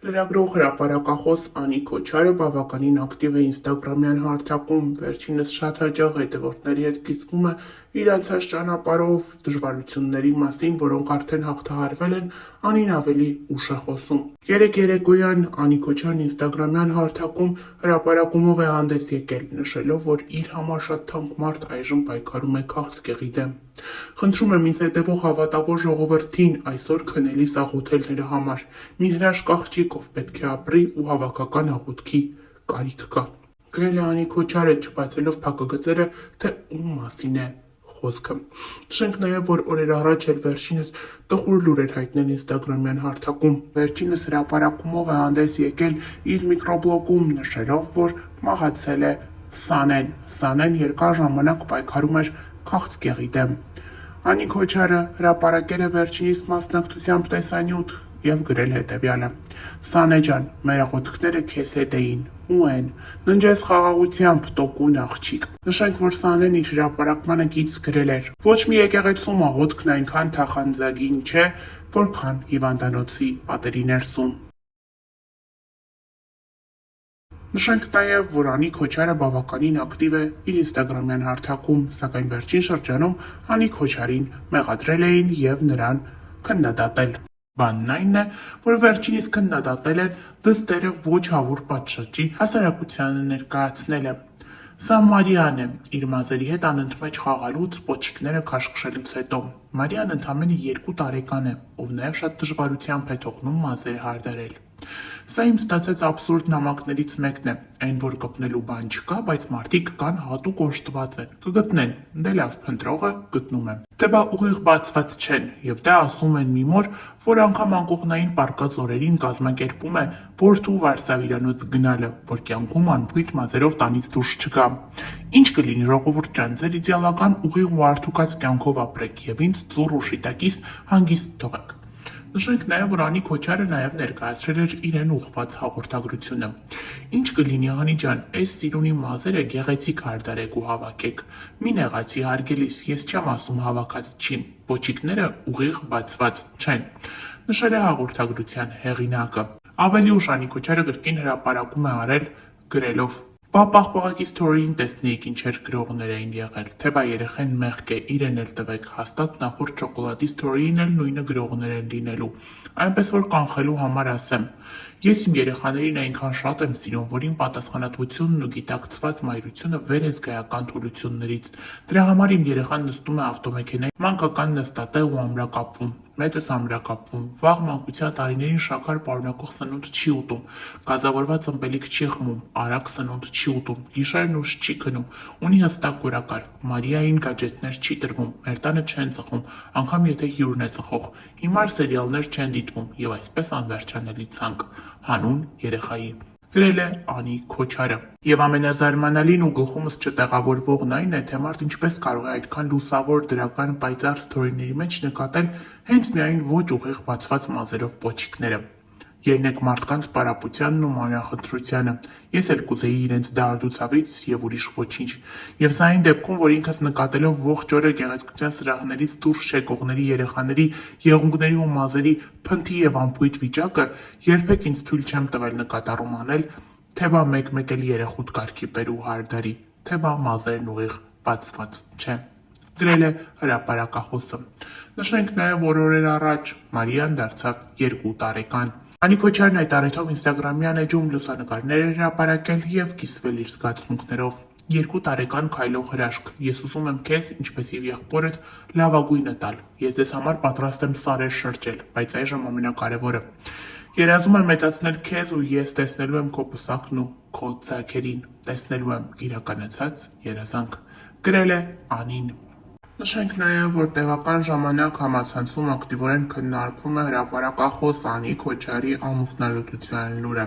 Լրագրող հրապարակախոս Անի Քոչարը բավականին ակտիվ է ինստագրամյան հարթակում, վերջինս շատ հաճախ հետևորդների հետ կիսվում է իր անցած ճանապարհով, դժվարությունների մասին, որոնք արդեն հաղթահարվել են, Անին ավելի ուշ է խոսում։ Երեկ երեկոյան Անի Քոչարն ինստագրամյան հարթակում հրապարակումով է հանդես եկել, նշելով, որ իր համար շատ թանկ մարդ այժմ պայքարում է քաղցկեղի դեմ։ Խնդրում եմ ինձ հետևող հավատավոր ժողովրդին այսօր քնելիս աղոթել նրա համար։ Մի հրաշք աղջիկ, ով պետք է ապրի ու հավաքական աղոթքի կարիք կա։ Գրել է Անի Քոչարը, չբացելով փակագծերը, թե ում մասին է խոսքը։ Նշենք նաև, որ օրեր առաջ էլ վերջինս տխուր լուր էր հայտնել ինստագրամյան հարթակում։ Վերջինս հրապարակումով է հանդես եկել իր միկրոբլոգում, նշելով, որ մահացել է Սանեն։ Սանեն երկար ժամանակ պայքարում էր քաղցկեղի դեմ։ Անի Քոչարը հրապարակել է վերջինիս մասնակցությամբ տեսանյութ և գրել հետևյալը. «Սանե ջան, մեր աղոթքները քեզ հետ էին, ու են, ննջես խաղաղությամբ, տոկուն աղջիկ»։ Նշենք, որ Սանեն իր հրապարակմանը կից գրել էր. «Ոչ մի եկեղեցում աղոթքն այնքան թախանձագին չէ, որքան հիվանդանոցի պատերի ներսում»։ Նշենք նաև, որ Անի Քոչարը բավականին ակտիվ է իր ինստագրամյան հարթակում, սակայն վերջին շրջանում Անի Քոչարին մեղադրել էին և նրան քննադատել։ Բանն այն է, որ վերջինիս քննադատել են դստերը ոչ հավուր պատշաճի հասարակությանը ներկայացնելը։ Սա Մարիան է, իր մազերի հետ անընդմեջ խաղալուց, պոչիկները քաշքշելուց հետո։ Մարիան ընդամենը 2 տարեկան է, ով նաև շատ դժվարությամբ է թողնում մազերը հարդարել։ Սա իմ ստացած աբսուրդ նամակներից մեկն է, այն որ կպնելու բան չկա, բայց մարդիկ կան հատուկ օժտված են, կգտնեն, դե լավ, փնտրողը գտնում է։ Թե բա ուղիղ բացված չեն, և դա ասում են մի մոր, որ անգամ անկողնային պառկած օրերին կազմակերպում է որդու վարսավիրանոց գնալը, որ կյանքում անփույթ մազերով տանից դուրս չգա։ Ինչ կլինի, ժողովուրդ ջան, ձեր իդեալական ուղիղ ու արդուկած կյանքով ապրեք և ինձ ծուռ ու շիտակից հանգիստ թողեք։ Նշենք նաև, որ Անի Քոչարը նաև ներկայացրել էր իրեն ուղղված հաղորդագրությունը։ Ինչ կլինի, Անի ջան, այս սիրունի մազերը գեղեցիկ հարդարեք ու հավաքեք։ Մի նեղացի հարգելիս, ես չեմ ասում հավաքած չի, պոչիկները ուղիղ բացված չեն, նշել է հաղորդագրության հեղինակը։ Ավելի ուշ Անի Քոչարը կրկին հրապարակում է արել գրելով. «Բա պաղպաղակի սթորիին տեսնեիք ինչեր գրողներ էին եղել, թե բա երեխեն մեղք է, իրեն էլ տվեք, հաստատ նախորդ շոկոլադի սթորիին էլ նույնը գրողներ են լինելու։ Այնպես որ կանխելու համար ասեմ, ես իմ երեխաներին այնքան շատ եմ սիրում, որ իմ պատասխանատվությունն ու գիտակցված մայրությունը վեր է զգայական թուլություններից։ Դրա համար իմ երեխան նստում է ավտոմեքենայի մանկական նստատեղ ու ամրակապվում, մեծս ամրակապվում, վաղ մանկության տարիներին շաքար պարունակող սնունդ չի ուտում, գազավորված ըմպելիք չի խմում, արագ սնունդ չի ուտում, գիշերն ուշ չի քնում, ունի հստակ կորակարգ, Մարիային գաջեթներ չի տրվում, մեր տանը չեն ծխում, անգամ եթե հյուրն է ծխող, հիմար սերիալներ չեն դիտվում և այսպես անվերջանալի ցանկ, հանուն երեխայի»։ Գրել է Անի Քոչարը։ Եվ ամենազարմանալին ու գլխումս չտեղավորվողն այն է, թե մարդ ինչպես կարող է այդքան լուսավոր, դրական, պայծառ սթորիների մեջ նկատել հենց միայն ոչ ուղիղ բացված մազերով պոչիկները։ Ելնեք մարդկանց պարապությանն ու մանրախնդրությանը։ Ես էլ կուզեի իրենց դարդուցավից և ուրիշ ոչինչ։ Եվ սա այն դեպքում, որ ինքս նկատելով ողջ օրը գեղեցկության սրահներից դուրս շեկողների երեխաների, եղունգների ու մազերի փնթի և անփույթ վիճակը, երբեք ինձ թույլ չեմ տվել նկատառում անել, թե բա մեկ-մեկ էլ երեխուդ կարգի բեր ու հարդարի, թե բա մազերն ուղիղ բացված չէ։ Գրել է հրապարակախոսը։ Նշենք նաև, որ օրեր առաջ Մարիան դարձավ 2 տարեկան։ Անի Քոչարն այդ առիթով ինստագրամյան էջում լուսանկարներ էր հրապարակել և կիսվել իր զգացմունքներով։ 2 տարեկան քայլող հրաշք, ես ուզում եմ քեզ, ինչպես և եղբորդ, լավագույնը տալ, ես ձեզ համար պատրաստ եմ սարեր շրջել, բայց այժմ ամենակարևորը։ Երազում եմ մեծացնել քեզ ու ես տեսնելու եմ քո պսակն ու քո ձագերին, տեսնելու եմ իրականացած երազանք։ Գրել է Անին։ Նշենք նաև, որ տևական ժամանակ համացանցում ակտիվորեն քննարկվում է հրապարակախոս Անի Քոչարի ամուսնալուծության լուրը։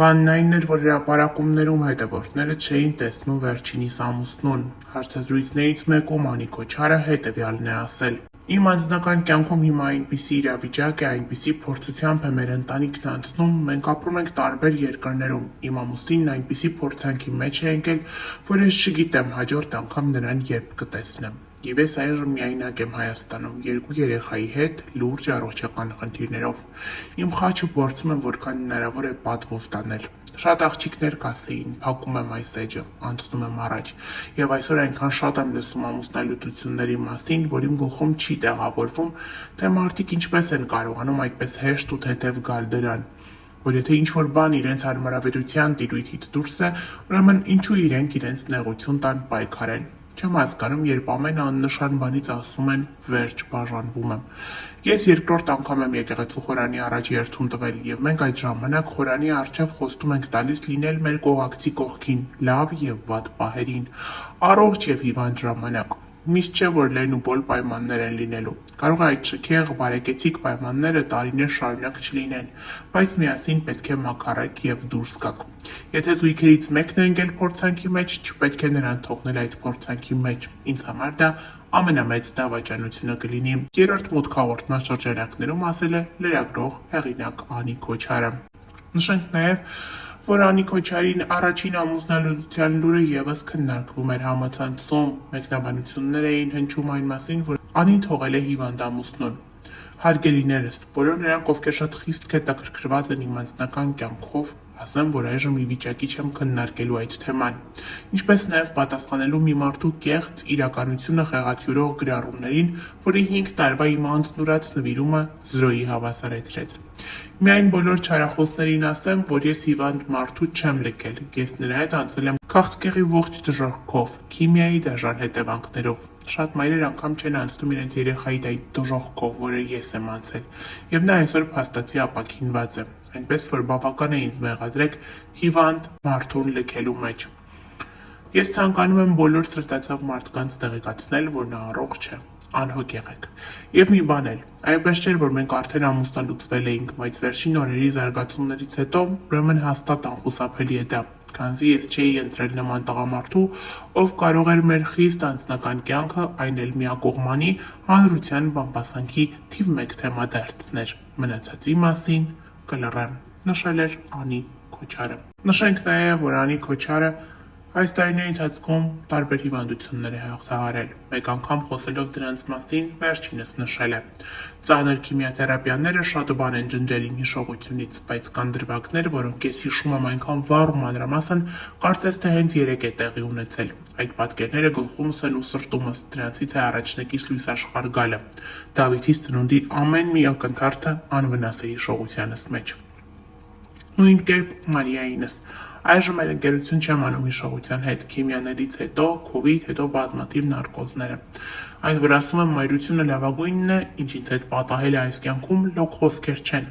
Բանն այն էր, որ հրապարակումներում հետևորդները չէին տեսնում վերջինիս ամուսնուն։ Հարցազրույցներից մեկում Անի Քոչարը հետևյալն է ասել. «Իմ անձնական կյանքում հիմա այնպիսի իրավիճակ է, այնպիսի փորձությամբ է մեր ընտանիքն անցնում, մենք ապրում ենք տարբեր երկրներում, իմ ամուսինն այնպիսի փորձանքի մեջ է ընկել, որ ես չգիտեմ հաջորդ անգամ նրան երբ կտեսնեմ։ Եվ ես այժմ միայնակ եմ Հայաստանում 2 երեխայի հետ լուրջ առողջական խնդիրներով։ Իմ խաչը փորձում եմ որքան հնարավոր է պատվով տանել։ Շատ աղջիկներ կասեին, փակում եմ այս էջը, անցնում եմ առաջ։ Եվ այսօր այնքան շատ եմ լսում ամուսնալուծությունների մասին, որ իմ գլխում չի տեղավորվում, թե մարդիկ ինչպես են կարողանում այդպես հեշտ ու թեթև գալ դրան, որ եթե ինչ-որ բան իրենց հարմարավետության տիրույթից դուրս է, ուրեմն ինչու իրենք իրենց նեղություն տան պայքարեն։ Չեմ հասկանում, երբ ամեն աննշան բանից ասում են վերջ, բաժանվում եմ։ Ես երկրորդ անգամ եմ եկեղեցու խորանի առաջ երթուն տվել, եւ մենք այդ ժամանակ խորանի առջև խոստում ենք տալիս լինել մեր կողակցի կողքին, լավ եւ վատ պահերին, առողջ եւ հիվանդ ժամանակ։ Միշտ չէ, որ լեն ու պոլ պայմաններ են լինելու։ Կարող է այդ շքեղ, բարեկեցիկ պայմանները տարիներ շարունակ չլինեն, բայց միասին պետք է մաքարեք եւ դուրս գաք։ Եթե զույգերից մեկն է ընկել փորձանքի մեջ, չպետք է նրան թողնել այդ փորձանքի մեջ։ Ինձ համար դա ամենամեծ դավաճանությունը կլինի։ Երրորդ մուտք հաղորդման շրջանակներում ասել է լրագրող հեղինակ Անի Քոչարը։ Նշենք նաեւ, որ Անի Քոչարին առաջին ամուսնալուծության լուրը եւս քննարկվում էր համացանցում, մեկնաբանություններ էին հնչում այն մասին, որ Անին թողել է հիվանդ ամուսնուն։ Հարգելիներս, բոլոր նրանք, ովքեր շատ խիստ հետաքրքրված են իմ անձնական կյանքով, ասեմ, որ այժմ ի վիճակի չեմ քննարկելու այդ թեման, ինչպես նաև պատասխանելու մի մարդու կեղծ իրականությունը խեղաթյուրող գրառումներին, որի 5 տարվա իմ անձնուրաց նվիրումը զրոյի հավասարեցրեց։ Միայն բոլոր չարախոսներին ասեմ, որ ես հիվանդ մարդու չեմ լքել, ես նրա հետ անցել եմ քաղցկեղի ողջ դժոխքով, քիմիայի դաժան հետևանքներով։ Շատ մայրեր անգամ չեն անցնում իրենց երեխայի այդ դժոխքով, որը ես եմ անցել, եւ նա այսօր փաստացի ապաքինված է, այնպես որ բավական է ինձ մեղադրեք հիվանդ մարդուն լքելու մեջ։ Ես ցանկանում եմ բոլոր սրտացավ մարդկանց տեղեկացնել, որ նա առողջ է, անհոգ եղեք։ Եվ մի բան էլ, այնպես չէր, որ մենք արդեն ամուսնալուծվել էինք, բայց վերջին օրերի զարգացումներից հետո ուրեմն հաստատ անխուսափելի է դա, քանզի ես չէի ընտրել նման տղամարդու, ով կարող էր մեր խիստ անձնական կյանքը, այն էլ միակողմանի, հանրության բամբասանքի թիվ 1 թեմա դարձներ։ Մնացածի մասին կլռեմ, նշել էր Անի Քոչարը։ Նշենք նաև, որ Անի Քոչարը այս տարիների ընթացքում տարբեր հիվանդություններ է հաղթահարել։ Մեկ անգամ խոսելով դրանց մասին վերջինս նշել է. ծանր քիմիոթերապիաները շատ բան են ջնջել իմ հիշողությունից, բայց կան դրվագներ, որոնք ես հիշում եմ այնքան վառ ու մանրամասն, կարծես թե հենց երեկ է տեղի ունեցել։ Այդ պատկերները գլխումս են ու սրտումս, դրանցից է առաջնակից լույս աշխարհ գալը։ Դավիթից ծնունդի ամեն մի ակնթարթը անվնաս է հիշողությանս մեջ։ Նույն կերպ Մարիայինս։ Այժմ էլ ընկերություն չեմ անում հիշողության հետ, քիմիաներից հետո, COVID, հետո բազմաթիվ նարկոզները։ Այն, որ ասում եմ մայրությունը լավագույնն է, ինչ ինձ հետ պատահել է այս կյանքում, լոկ խոսքեր չեն։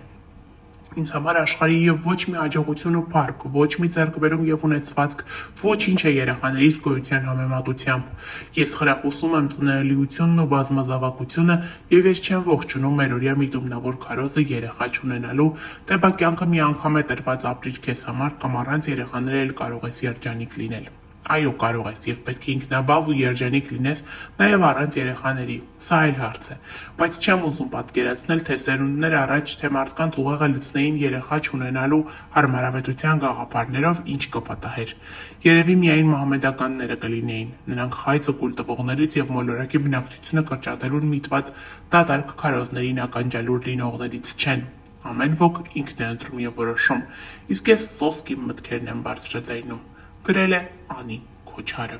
Ինձ համար աշխարհի եւ ոչ մի աջողություն ու փառք, ոչ մի ձեռքբերում եւ ունեցվածք, ոչինչ է երեխաներիս գոյության համեմատությամբ։ Ես խրախուսում եմ ծնելիությունն ու բազմազավակությունը եւ ես չեմ ողջունում մերօրյա միտումնավոր քարոզը երեխա չունենալու, թե բա կյանքը մի անգամ է տրված ապրիչ քեզ համար կամ առանց երեխաներ էլ կարող ես երջանիկ լինել։ Այո, կարող ես եւ պետք է ինքնաբավ ու երջանիկ լինես նաեւ առանց երեխաների։ Սա այլ հարց է, բայց չեմ ուզում պատկերացնել, թե սերունդներ առաջ թե մարդկանց ուղեղը լցնեին երեխա չունենալու հարմարավետության գաղափարներով ինչ կպատահեր։ Երևի միայն մահմեդականները կլինեին, նրանք խայծը կուլ տվողներից եւ մոլորակի բնակչությունը կրճատելուն միտված դատարկ քարոզներին ականջալուր լինողներից չեն։ Ամեն ոք ինքն է ընտրում եւ որոշում, իսկ ես սոսկ իմ մտքերն եմ բարձրաձայնում։ Գրել է Անի Քոչարը։